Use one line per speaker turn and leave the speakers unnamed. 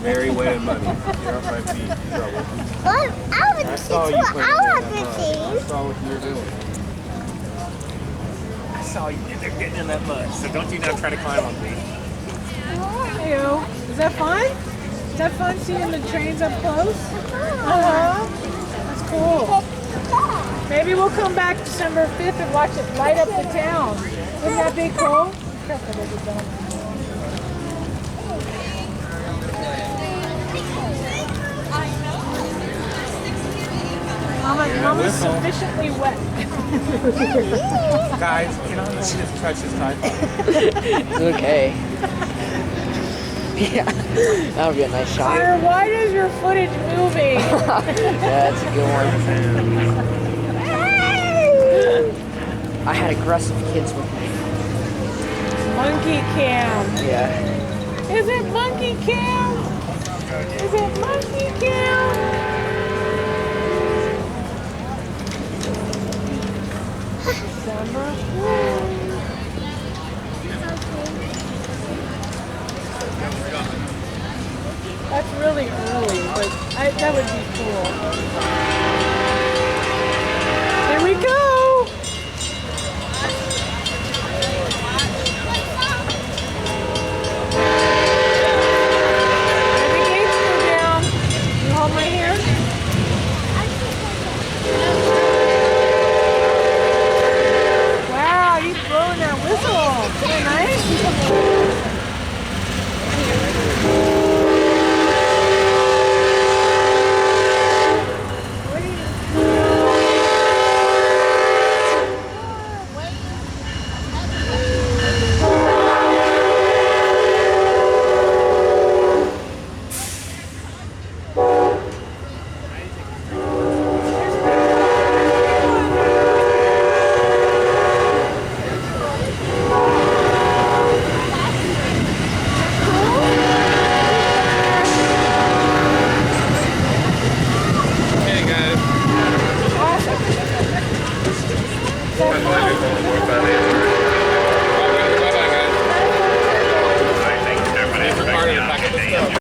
Very wet and muddy. Get off my feet. Trouble.
I
saw you playing in that mud. I saw what you were doing. I saw you getting in that mud. So don't you now try to climb on me.
Ew. Is that fun? Is that fun seeing the trains up close? That's cool. Maybe we'll come back December 5th and watch it light up the town. Wouldn't that be cool? Mama's sufficiently wet.
Guys, can I just touch this time?
Okay. Yeah, that would be a nice shot.
Sir, why is your footage moving?
Yeah, that's a good one. I had aggressive kids with me.
Monkey cam.
Yeah.
Is it monkey cam? Is it monkey cam? December. That's really early, but that would be cool. Here we go! The gates go down. You hold my hand? Wow, he's blowing that whistle. Isn't it nice?
Awesome.